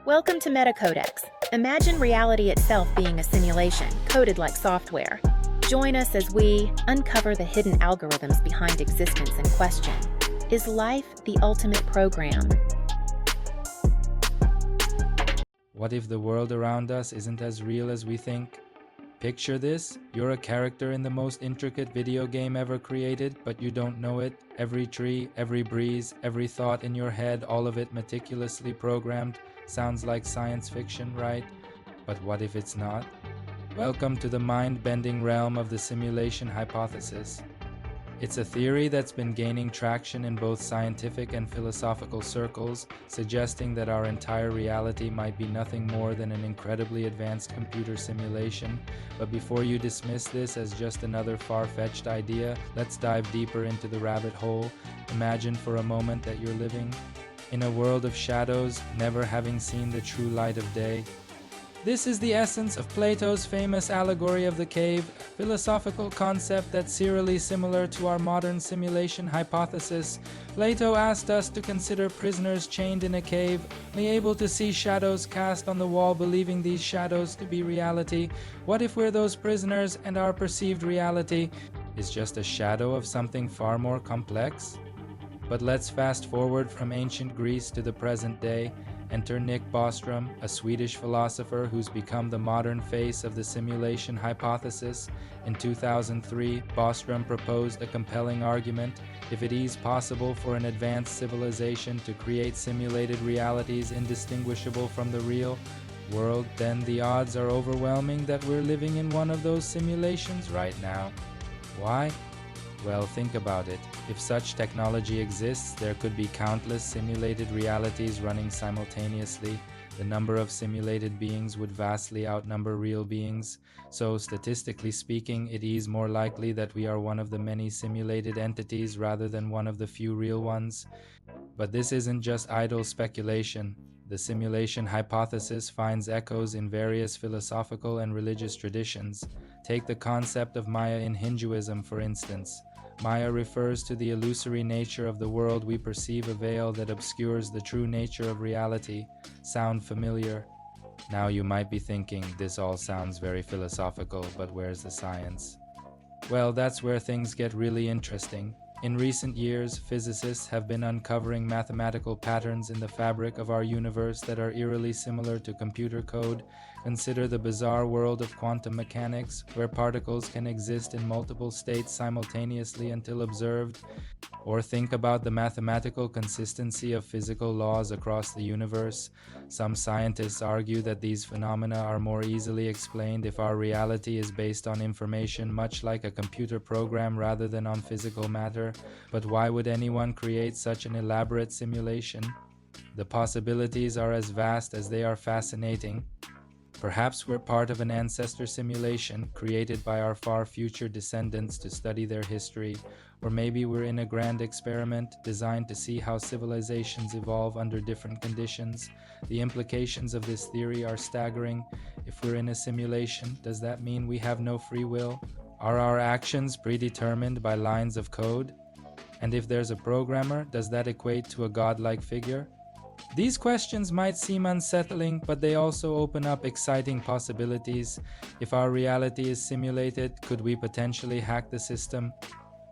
Welcome to MetaCodex. Imagine reality itself being a simulation, coded like software. Join us as we uncover the hidden algorithms behind existence and question, is life the ultimate program? What if the world around us isn't as real as we think? Picture this, you're a character in the most intricate video game ever created, but you don't know it. Every tree, every breeze, every thought in your head, all of it meticulously programmed. Sounds like science fiction, right? But what if it's not? Welcome to the mind-bending realm of the simulation hypothesis. It's a theory that's been gaining traction in both scientific and philosophical circles, suggesting that our entire reality might be nothing more than an incredibly advanced computer simulation. But before you dismiss this as just another far-fetched idea, let's dive deeper into the rabbit hole. Imagine for a moment that you're living in a world of shadows, never having seen the true light of day. This is the essence of Plato's famous allegory of the cave, a philosophical concept that's eerily similar to our modern simulation hypothesis. Plato asked us to consider prisoners chained in a cave, only able to see shadows cast on the wall, believing these shadows to be reality. What if we're those prisoners and our perceived reality is just a shadow of something far more complex? But let's fast forward from ancient Greece to the present day. Enter Nick Bostrom, a Swedish philosopher who's become the modern face of the simulation hypothesis. In 2003, Bostrom proposed a compelling argument. If it is possible for an advanced civilization to create simulated realities indistinguishable from the real world, then the odds are overwhelming that we're living in one of those simulations right now. Why? Well, think about it. If such technology exists, there could be countless simulated realities running simultaneously. The number of simulated beings would vastly outnumber real beings. So, statistically speaking, it is more likely that we are one of the many simulated entities rather than one of the few real ones. But this isn't just idle speculation. The simulation hypothesis finds echoes in various philosophical and religious traditions. Take the concept of Maya in Hinduism, for instance. Maya refers to the illusory nature of the world we perceive, a veil that obscures the true nature of reality. Sound familiar? Now you might be thinking, this all sounds very philosophical, but where's the science? Well, that's where things get really interesting. In recent years, physicists have been uncovering mathematical patterns in the fabric of our universe that are eerily similar to computer code. Consider the bizarre world of quantum mechanics, where particles can exist in multiple states simultaneously until observed. Or think about the mathematical consistency of physical laws across the universe. Some scientists argue that these phenomena are more easily explained if our reality is based on information, much like a computer program, rather than on physical matter. But why would anyone create such an elaborate simulation? The possibilities are as vast as they are fascinating. Perhaps we're part of an ancestor simulation created by our far future descendants to study their history, or maybe we're in a grand experiment designed to see how civilizations evolve under different conditions. The implications of this theory are staggering. If we're in a simulation, does that mean we have no free will? Are our actions predetermined by lines of code? And if there's a programmer, does that equate to a godlike figure? These questions might seem unsettling, but they also open up exciting possibilities. If our reality is simulated, could we potentially hack the system?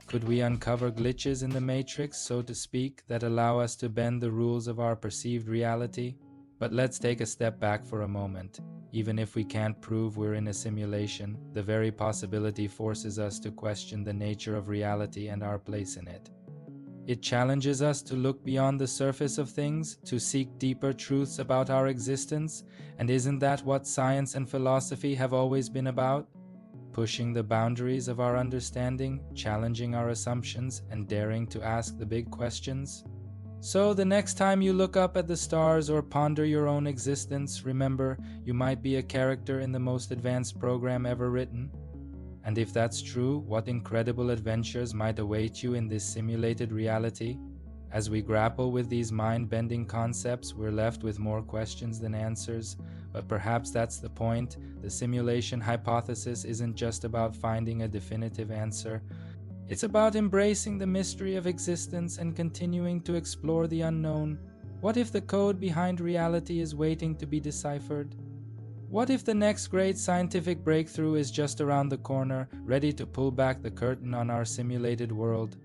Could we uncover glitches in the matrix, so to speak, that allow us to bend the rules of our perceived reality? But let's take a step back for a moment. Even if we can't prove we're in a simulation, the very possibility forces us to question the nature of reality and our place in it. It challenges us to look beyond the surface of things, to seek deeper truths about our existence. And isn't that what science and philosophy have always been about? Pushing the boundaries of our understanding, challenging our assumptions, and daring to ask the big questions. So the next time you look up at the stars or ponder your own existence, remember, you might be a character in the most advanced program ever written. And if that's true, what incredible adventures might await you in this simulated reality? As we grapple with these mind-bending concepts, we're left with more questions than answers. But perhaps that's the point. The simulation hypothesis isn't just about finding a definitive answer. It's about embracing the mystery of existence and continuing to explore the unknown. What if the code behind reality is waiting to be deciphered? What if the next great scientific breakthrough is just around the corner, ready to pull back the curtain on our simulated world?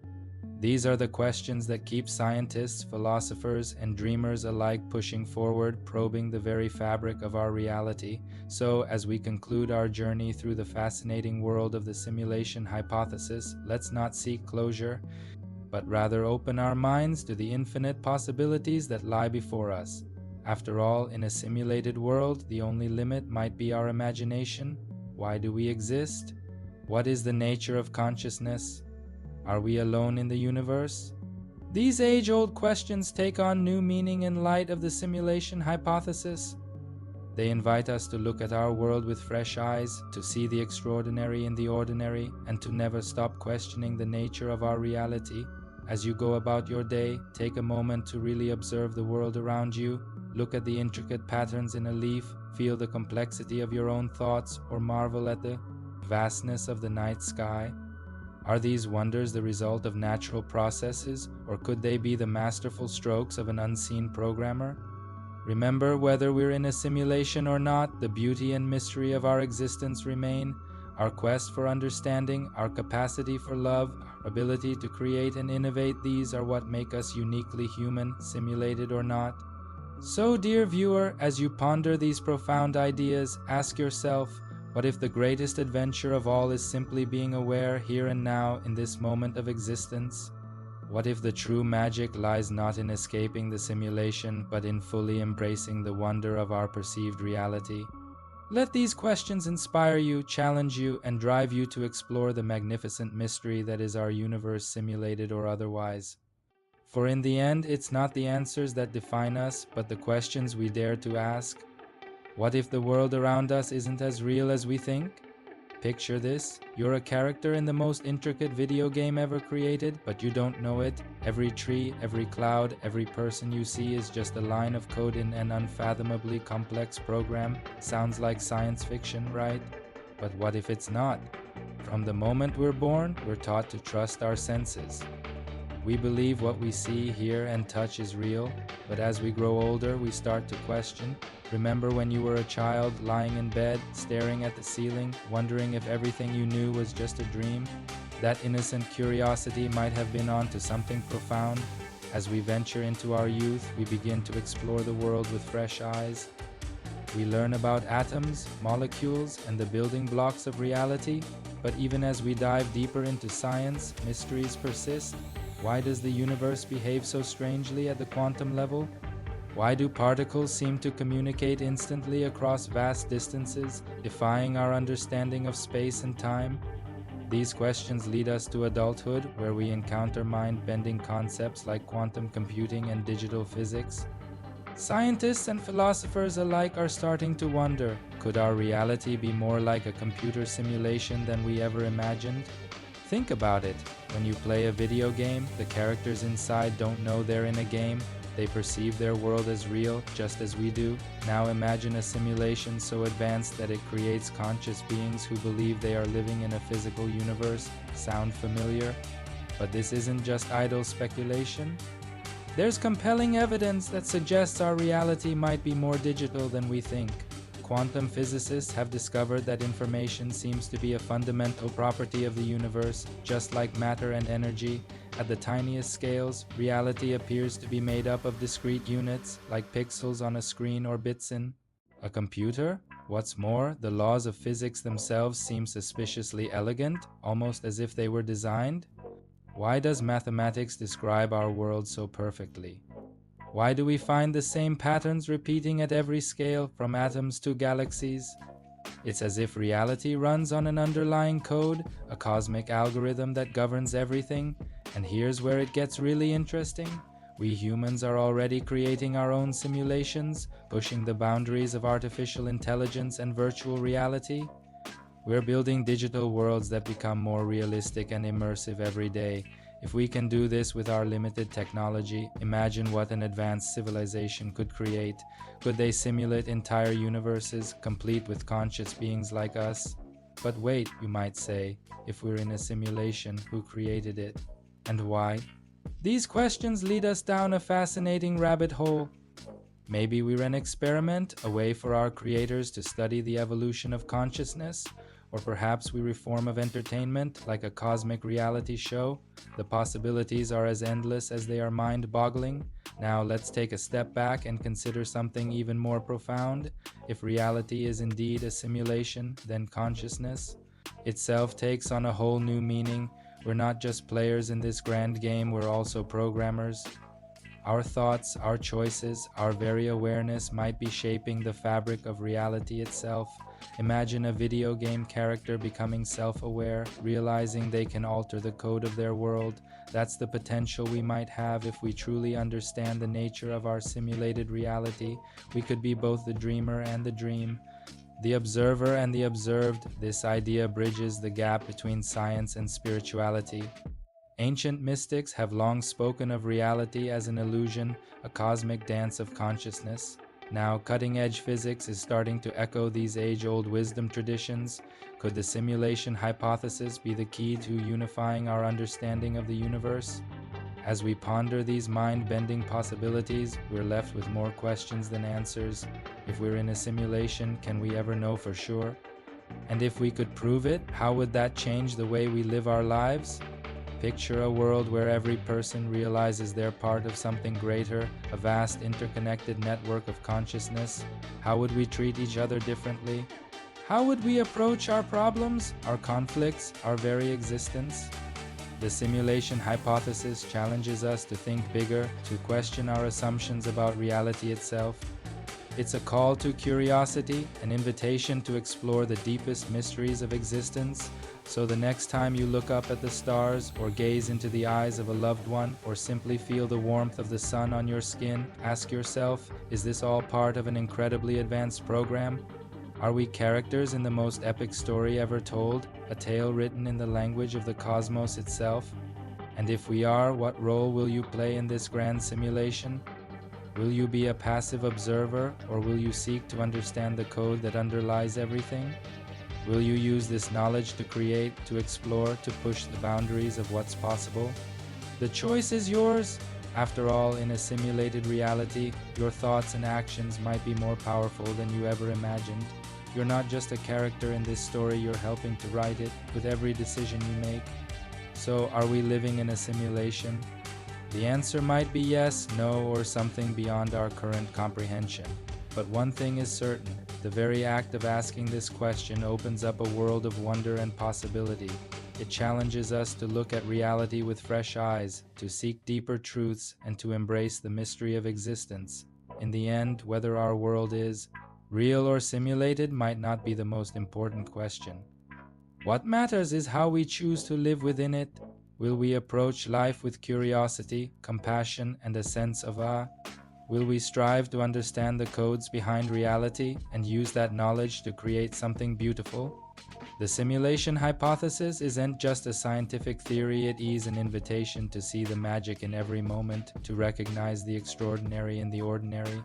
These are the questions that keep scientists, philosophers, and dreamers alike pushing forward, probing the very fabric of our reality. So, as we conclude our journey through the fascinating world of the simulation hypothesis, let's not seek closure, but rather open our minds to the infinite possibilities that lie before us. After all, in a simulated world, the only limit might be our imagination. Why do we exist? What is the nature of consciousness? Are we alone in the universe? These age-old questions take on new meaning in light of the simulation hypothesis. They invite us to look at our world with fresh eyes, to see the extraordinary in the ordinary, and to never stop questioning the nature of our reality. As you go about your day, take a moment to really observe the world around you. Look at the intricate patterns in a leaf, feel the complexity of your own thoughts, or marvel at the vastness of the night sky. Are these wonders the result of natural processes, or could they be the masterful strokes of an unseen programmer? Remember, whether we're in a simulation or not, the beauty and mystery of our existence remain. Our quest for understanding, our capacity for love, our ability to create and innovate, these are what make us uniquely human, simulated or not. So, dear viewer, as you ponder these profound ideas, ask yourself, what if the greatest adventure of all is simply being aware here and now in this moment of existence? What if the true magic lies not in escaping the simulation, but in fully embracing the wonder of our perceived reality? Let these questions inspire you, challenge you, and drive you to explore the magnificent mystery that is our universe, simulated or otherwise. For in the end, it's not the answers that define us, but the questions we dare to ask. What if the world around us isn't as real as we think? Picture this: you're a character in the most intricate video game ever created, but you don't know it. Every tree, every cloud, every person you see is just a line of code in an unfathomably complex program. Sounds like science fiction, right? But what if it's not? From the moment we're born, we're taught to trust our senses. We believe what we see, hear, and touch is real, but as we grow older, we start to question. Remember when you were a child, lying in bed, staring at the ceiling, wondering if everything you knew was just a dream? That innocent curiosity might have been on to something profound. As we venture into our youth, we begin to explore the world with fresh eyes. We learn about atoms, molecules, and the building blocks of reality, but even as we dive deeper into science, mysteries persist. Why does the universe behave so strangely at the quantum level? Why do particles seem to communicate instantly across vast distances, defying our understanding of space and time? These questions lead us to adulthood, where we encounter mind-bending concepts like quantum computing and digital physics. Scientists and philosophers alike are starting to wonder, could our reality be more like a computer simulation than we ever imagined? Think about it. When you play a video game, the characters inside don't know they're in a game. They perceive their world as real, just as we do. Now imagine a simulation so advanced that it creates conscious beings who believe they are living in a physical universe. Sound familiar? But this isn't just idle speculation. There's compelling evidence that suggests our reality might be more digital than we think. Quantum physicists have discovered that information seems to be a fundamental property of the universe, just like matter and energy. At the tiniest scales, reality appears to be made up of discrete units, like pixels on a screen or bits in a computer. What's more, the laws of physics themselves seem suspiciously elegant, almost as if they were designed. Why does mathematics describe our world so perfectly? Why do we find the same patterns repeating at every scale, from atoms to galaxies? It's as if reality runs on an underlying code, a cosmic algorithm that governs everything. And here's where it gets really interesting. We humans are already creating our own simulations, pushing the boundaries of artificial intelligence and virtual reality. We're building digital worlds that become more realistic and immersive every day. If we can do this with our limited technology, imagine what an advanced civilization could create. Could they simulate entire universes, complete with conscious beings like us? But wait, you might say, if we're in a simulation, who created it? And why? These questions lead us down a fascinating rabbit hole. Maybe we're an experiment, a way for our creators to study the evolution of consciousness, or perhaps we're a form of entertainment, like a cosmic reality show. The possibilities are as endless as they are mind-boggling. Now let's take a step back and consider something even more profound. If reality is indeed a simulation, then consciousness itself takes on a whole new meaning. We're not just players in this grand game, we're also programmers. Our thoughts, our choices, our very awareness might be shaping the fabric of reality itself. Imagine a video game character becoming self-aware, realizing they can alter the code of their world. That's the potential we might have if we truly understand the nature of our simulated reality. We could be both the dreamer and the dream, the observer and the observed. This idea bridges the gap between science and spirituality. Ancient mystics have long spoken of reality as an illusion, a cosmic dance of consciousness. Now, cutting-edge physics is starting to echo these age-old wisdom traditions. Could the simulation hypothesis be the key to unifying our understanding of the universe? As we ponder these mind-bending possibilities, we're left with more questions than answers. If we're in a simulation, can we ever know for sure? And if we could prove it, how would that change the way we live our lives? Picture a world where every person realizes they're part of something greater, a vast interconnected network of consciousness. How would we treat each other differently? How would we approach our problems, our conflicts, our very existence? The simulation hypothesis challenges us to think bigger, to question our assumptions about reality itself. It's a call to curiosity, an invitation to explore the deepest mysteries of existence. So the next time you look up at the stars, or gaze into the eyes of a loved one, or simply feel the warmth of the sun on your skin, ask yourself, is this all part of an incredibly advanced program? Are we characters in the most epic story ever told, a tale written in the language of the cosmos itself? And if we are, what role will you play in this grand simulation? Will you be a passive observer, or will you seek to understand the code that underlies everything? Will you use this knowledge to create, to explore, to push the boundaries of what's possible? The choice is yours. After all, in a simulated reality, your thoughts and actions might be more powerful than you ever imagined. You're not just a character in this story, you're helping to write it with every decision you make. So, are we living in a simulation? The answer might be yes, no, or something beyond our current comprehension. But one thing is certain, the very act of asking this question opens up a world of wonder and possibility. It challenges us to look at reality with fresh eyes, to seek deeper truths, and to embrace the mystery of existence. In the end, whether our world is real or simulated might not be the most important question. What matters is how we choose to live within it. Will we approach life with curiosity, compassion, and a sense of awe? Will we strive to understand the codes behind reality and use that knowledge to create something beautiful? The simulation hypothesis isn't just a scientific theory, it is an invitation to see the magic in every moment, to recognize the extraordinary in the ordinary.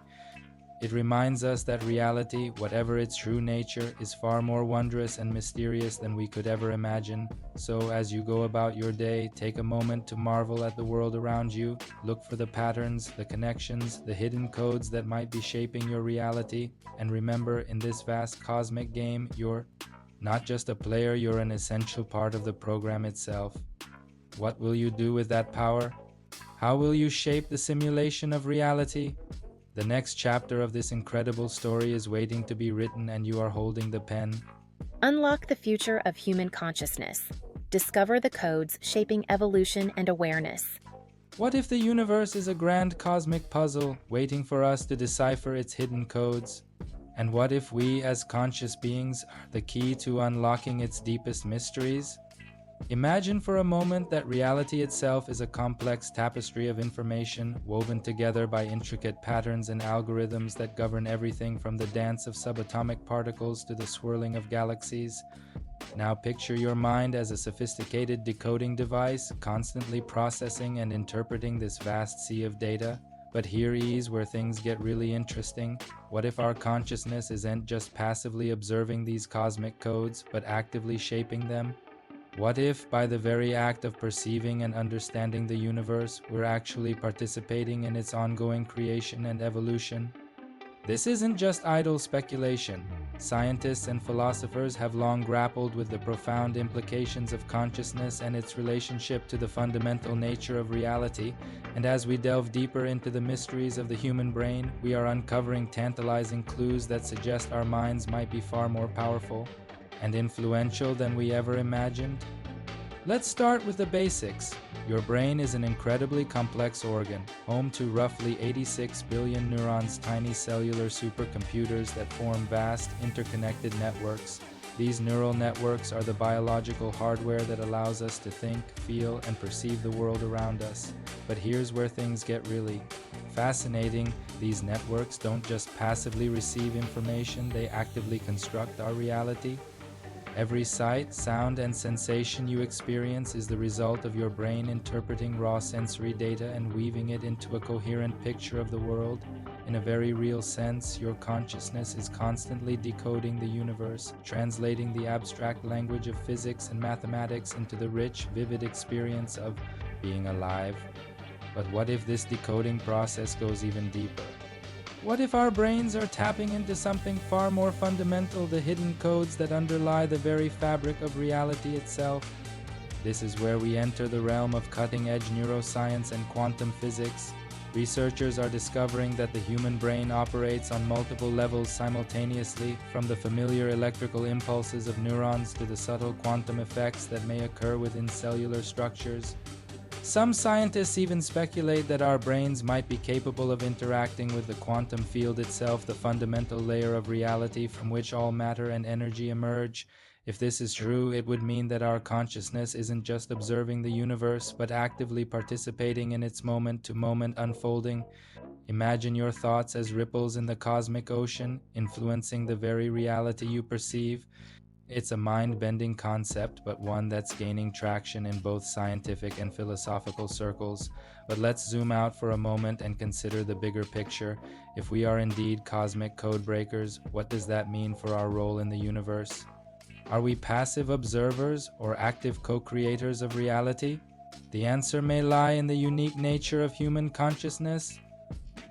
It reminds us that reality, whatever its true nature, is far more wondrous and mysterious than we could ever imagine. So, as you go about your day, take a moment to marvel at the world around you. Look for the patterns, the connections, the hidden codes that might be shaping your reality. And remember, in this vast cosmic game, you're not just a player, you're an essential part of the program itself. What will you do with that power? How will you shape the simulation of reality? The next chapter of this incredible story is waiting to be written, and you are holding the pen. Unlock the future of human consciousness. Discover the codes shaping evolution and awareness. What if the universe is a grand cosmic puzzle waiting for us to decipher its hidden codes? And what if we, as conscious beings, are the key to unlocking its deepest mysteries? Imagine for a moment that reality itself is a complex tapestry of information woven together by intricate patterns and algorithms that govern everything from the dance of subatomic particles to the swirling of galaxies. Now picture your mind as a sophisticated decoding device, constantly processing and interpreting this vast sea of data. But here is where things get really interesting. What if our consciousness isn't just passively observing these cosmic codes, but actively shaping them? What if, by the very act of perceiving and understanding the universe, we're actually participating in its ongoing creation and evolution? This isn't just idle speculation. Scientists and philosophers have long grappled with the profound implications of consciousness and its relationship to the fundamental nature of reality, and as we delve deeper into the mysteries of the human brain, we are uncovering tantalizing clues that suggest our minds might be far more powerful and influential than we ever imagined. Let's start with the basics. Your brain is an incredibly complex organ, home to roughly 86 billion neurons, tiny cellular supercomputers that form vast, interconnected networks. These neural networks are the biological hardware that allows us to think, feel, and perceive the world around us. But here's where things get really fascinating. These networks don't just passively receive information, they actively construct our reality. Every sight, sound, and sensation you experience is the result of your brain interpreting raw sensory data and weaving it into a coherent picture of the world. In a very real sense, your consciousness is constantly decoding the universe, translating the abstract language of physics and mathematics into the rich, vivid experience of being alive. But what if this decoding process goes even deeper? What if our brains are tapping into something far more fundamental, the hidden codes that underlie the very fabric of reality itself? This is where we enter the realm of cutting-edge neuroscience and quantum physics. Researchers are discovering that the human brain operates on multiple levels simultaneously, from the familiar electrical impulses of neurons to the subtle quantum effects that may occur within cellular structures. Some scientists even speculate that our brains might be capable of interacting with the quantum field itself, the fundamental layer of reality from which all matter and energy emerge. If this is true, it would mean that our consciousness isn't just observing the universe, but actively participating in its moment-to-moment unfolding. Imagine your thoughts as ripples in the cosmic ocean, influencing the very reality you perceive. It's a mind-bending concept, but one that's gaining traction in both scientific and philosophical circles. But let's zoom out for a moment and consider the bigger picture. If we are indeed cosmic code breakers, what does that mean for our role in the universe? Are we passive observers or active co-creators of reality? The answer may lie in the unique nature of human consciousness.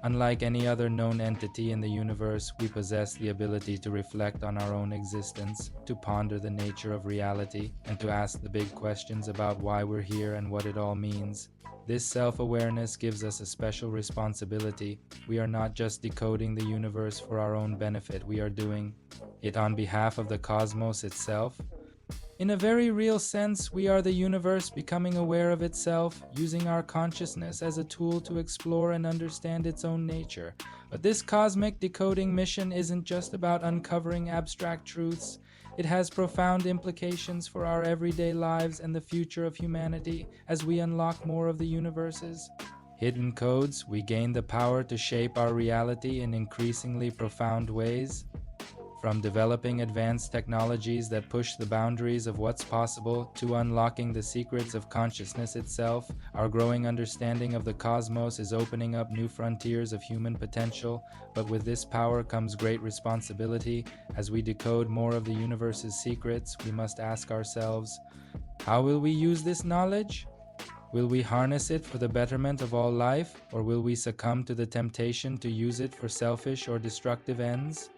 Unlike any other known entity in the universe, we possess the ability to reflect on our own existence, to ponder the nature of reality, and to ask the big questions about why we're here and what it all means. This self-awareness gives us a special responsibility. We are not just decoding the universe for our own benefit, we are doing it on behalf of the cosmos itself. In a very real sense, we are the universe becoming aware of itself, using our consciousness as a tool to explore and understand its own nature. But this cosmic decoding mission isn't just about uncovering abstract truths. It has profound implications for our everyday lives and the future of humanity. As we unlock more of the universe's hidden codes, we gain the power to shape our reality in increasingly profound ways. From developing advanced technologies that push the boundaries of what's possible to unlocking the secrets of consciousness itself, our growing understanding of the cosmos is opening up new frontiers of human potential. But with this power comes great responsibility. As we decode more of the universe's secrets, we must ask ourselves, how will we use this knowledge? Will we harness it for the betterment of all life, or will we succumb to the temptation to use it for selfish or destructive ends?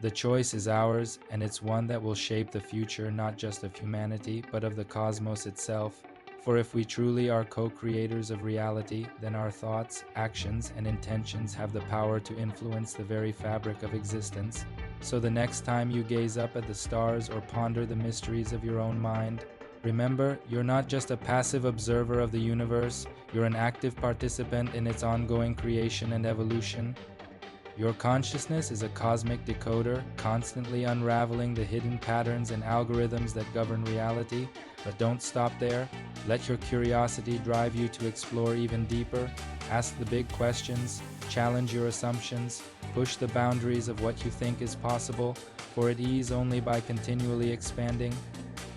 The choice is ours, and it's one that will shape the future not just of humanity, but of the cosmos itself. For if we truly are co-creators of reality, then our thoughts, actions, and intentions have the power to influence the very fabric of existence. So the next time you gaze up at the stars or ponder the mysteries of your own mind, remember, you're not just a passive observer of the universe, you're an active participant in its ongoing creation and evolution. Your consciousness is a cosmic decoder, constantly unraveling the hidden patterns and algorithms that govern reality. But don't stop there. Let your curiosity drive you to explore even deeper. Ask the big questions, challenge your assumptions, push the boundaries of what you think is possible, for it is only by continually expanding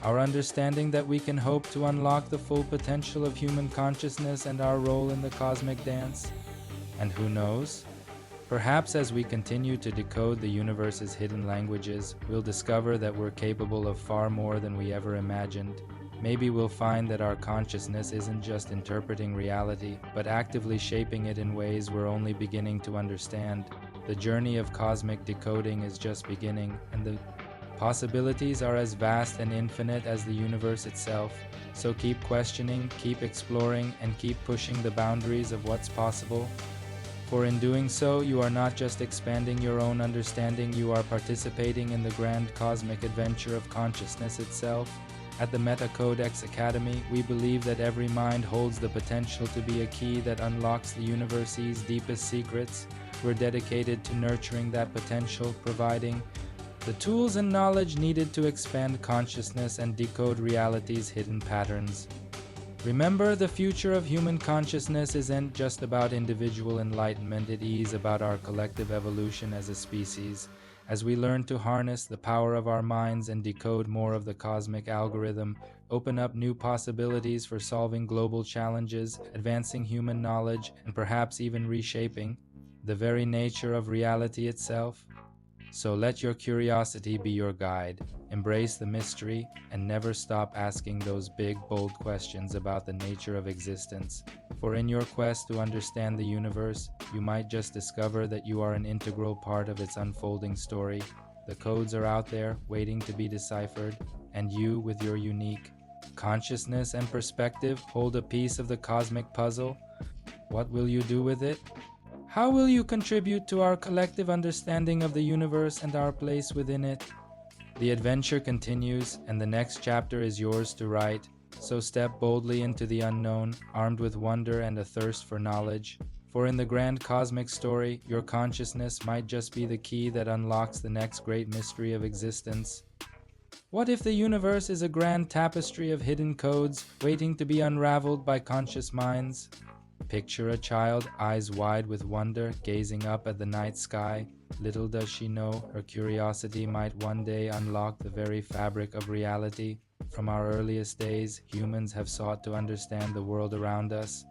our understanding that we can hope to unlock the full potential of human consciousness and our role in the cosmic dance. And who knows? Perhaps as we continue to decode the universe's hidden languages, we'll discover that we're capable of far more than we ever imagined. maybe we'll find that our consciousness isn't just interpreting reality, but actively shaping it in ways we're only beginning to understand. The journey of cosmic decoding is just beginning, and the possibilities are as vast and infinite as the universe itself. So keep questioning, keep exploring, and keep pushing the boundaries of what's possible. For in doing so, you are not just expanding your own understanding, you are participating in the grand cosmic adventure of consciousness itself. At the MetaCodex Academy, we believe that every mind holds the potential to be a key that unlocks the universe's deepest secrets. We're dedicated to nurturing that potential, providing the tools and knowledge needed to expand consciousness and decode reality's hidden patterns. Remember, the future of human consciousness isn't just about individual enlightenment, it is about our collective evolution as a species. As we learn to harness the power of our minds and decode more of the cosmic algorithm, open up new possibilities for solving global challenges, advancing human knowledge, and perhaps even reshaping the very nature of reality itself. So let your curiosity be your guide, embrace the mystery, and never stop asking those big, bold questions about the nature of existence. For in your quest to understand the universe, you might just discover that you are an integral part of its unfolding story. The codes are out there, waiting to be deciphered, and you, with your unique consciousness and perspective, hold a piece of the cosmic puzzle. What will you do with it? How will you contribute to our collective understanding of the universe and our place within it? The adventure continues, and the next chapter is yours to write. So step boldly into the unknown, armed with wonder and a thirst for knowledge. For in the grand cosmic story, your consciousness might just be the key that unlocks the next great mystery of existence. What if the universe is a grand tapestry of hidden codes, waiting to be unraveled by conscious minds? Picture a child, eyes wide with wonder, gazing up at the night sky. Little does she know, her curiosity might one day unlock the very fabric of reality. From our earliest days, humans have sought to understand the world around us.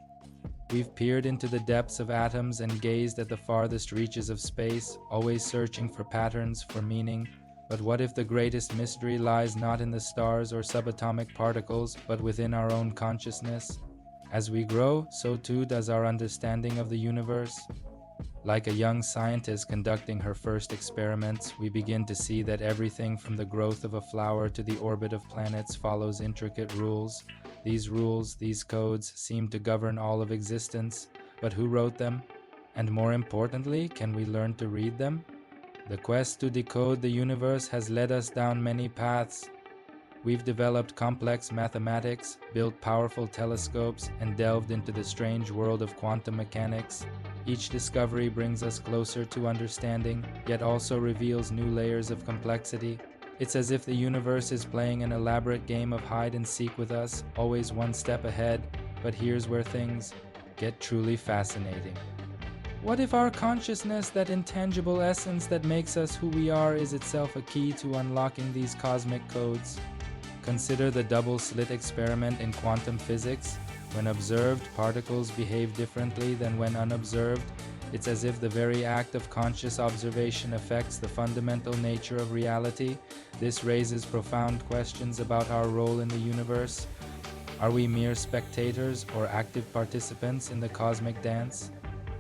We've peered into the depths of atoms and gazed at the farthest reaches of space, always searching for patterns, for meaning. But what if the greatest mystery lies not in the stars or subatomic particles, but within our own consciousness? As we grow, so too does our understanding of the universe. Like a young scientist conducting her first experiments, we begin to see that everything from the growth of a flower to the orbit of planets follows intricate rules. These rules, these codes, seem to govern all of existence. But who wrote them? And more importantly, can we learn to read them? The quest to decode the universe has led us down many paths. We've developed complex mathematics, built powerful telescopes, and delved into the strange world of quantum mechanics. Each discovery brings us closer to understanding, yet also reveals new layers of complexity. It's as if the universe is playing an elaborate game of hide and seek with us, always one step ahead. But here's where things get truly fascinating. What if our consciousness, that intangible essence that makes us who we are, is itself a key to unlocking these cosmic codes? Consider the double-slit experiment in quantum physics. When observed, particles behave differently than when unobserved. It's as if the very act of conscious observation affects the fundamental nature of reality. This raises profound questions about our role in the universe. Are we mere spectators or active participants in the cosmic dance?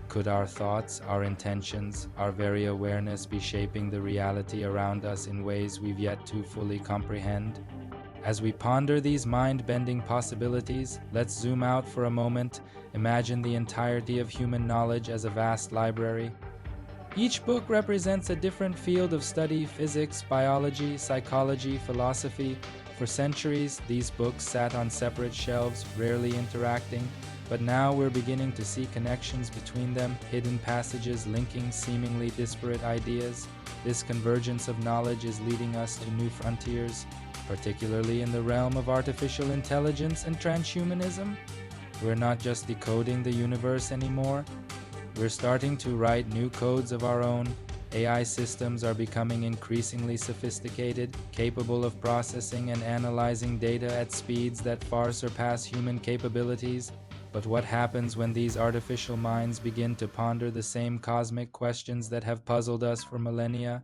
Could our thoughts, our intentions, our very awareness be shaping the reality around us in ways we've yet to fully comprehend? As we ponder these mind-bending possibilities, let's zoom out for a moment. Imagine the entirety of human knowledge as a vast library. Each book represents a different field of study: physics, biology, psychology, philosophy. For centuries, these books sat on separate shelves, rarely interacting. But now we're beginning to see connections between them, hidden passages linking seemingly disparate ideas. This convergence of knowledge is leading us to new frontiers, particularly in the realm of artificial intelligence and transhumanism. We're not just decoding the universe anymore. We're starting to write new codes of our own. AI systems are becoming increasingly sophisticated, capable of processing and analyzing data at speeds that far surpass human capabilities. But what happens when these artificial minds begin to ponder the same cosmic questions that have puzzled us for millennia?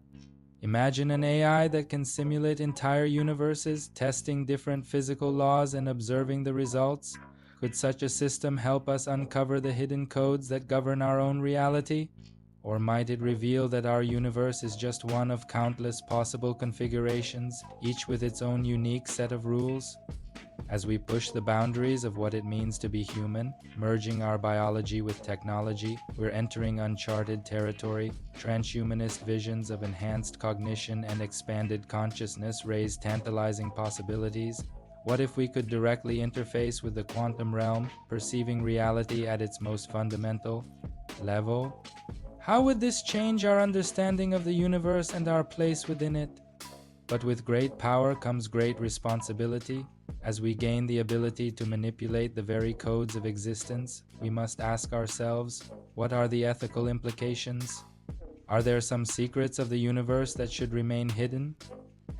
Imagine an AI that can simulate entire universes, testing different physical laws and observing the results. Could such a system help us uncover the hidden codes that govern our own reality? Or might it reveal that our universe is just one of countless possible configurations, each with its own unique set of rules? As we push the boundaries of what it means to be human, merging our biology with technology, we're entering uncharted territory. Transhumanist visions of enhanced cognition and expanded consciousness raise tantalizing possibilities. What if we could directly interface with the quantum realm, perceiving reality at its most fundamental level? How would this change our understanding of the universe and our place within it? But with great power comes great responsibility. As we gain the ability to manipulate the very codes of existence, we must ask ourselves, what are the ethical implications? Are there some secrets of the universe that should remain hidden?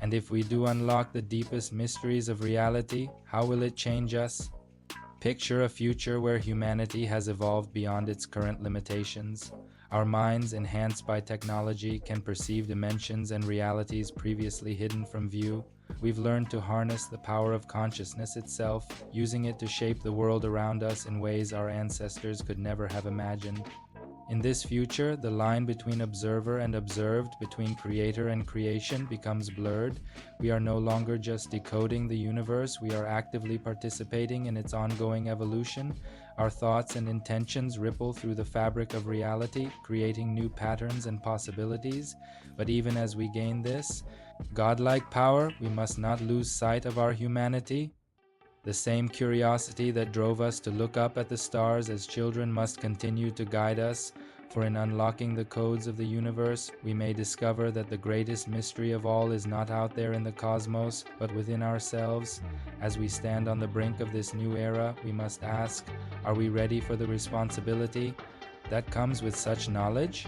And if we do unlock the deepest mysteries of reality, how will it change us? Picture a future where humanity has evolved beyond its current limitations. Our minds, enhanced by technology, can perceive dimensions and realities previously hidden from view. We've learned to harness the power of consciousness itself, using it to shape the world around us in ways our ancestors could never have imagined. In this future, the line between observer and observed, between creator and creation, becomes blurred. We are no longer just decoding the universe, we are actively participating in its ongoing evolution. Our thoughts and intentions ripple through the fabric of reality, creating new patterns and possibilities. But even as we gain this godlike power, we must not lose sight of our humanity. The same curiosity that drove us to look up at the stars as children must continue to guide us, for in unlocking the codes of the universe, we may discover that the greatest mystery of all is not out there in the cosmos, but within ourselves. As we stand on the brink of this new era, we must ask, are we ready for the responsibility that comes with such knowledge?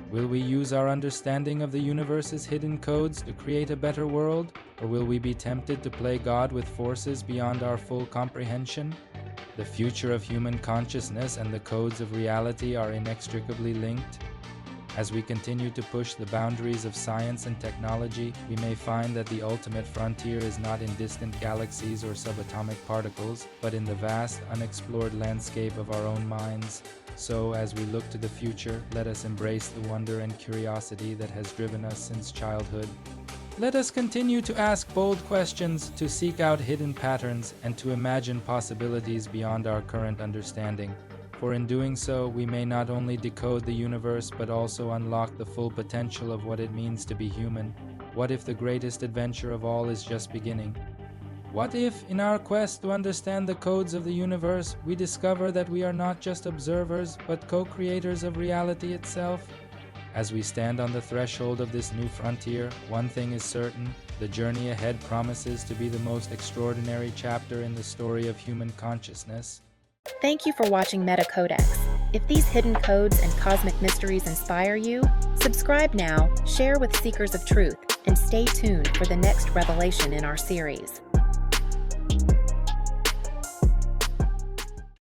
Will we use our understanding of the universe's hidden codes to create a better world, or will we be tempted to play God with forces beyond our full comprehension? The future of human consciousness and the codes of reality are inextricably linked. As we continue to push the boundaries of science and technology, we may find that the ultimate frontier is not in distant galaxies or subatomic particles, but in the vast, unexplored landscape of our own minds. So, as we look to the future, let us embrace the wonder and curiosity that has driven us since childhood. Let us continue to ask bold questions, to seek out hidden patterns, and to imagine possibilities beyond our current understanding. For in doing so, we may not only decode the universe, but also unlock the full potential of what it means to be human. What if the greatest adventure of all is just beginning? What if, in our quest to understand the codes of the universe, we discover that we are not just observers, but co-creators of reality itself? As we stand on the threshold of this new frontier, one thing is certain: the journey ahead promises to be the most extraordinary chapter in the story of human consciousness. Thank you for watching MetaCodex. If these hidden codes and cosmic mysteries inspire you, subscribe now, share with seekers of truth, and stay tuned for the next revelation in our series.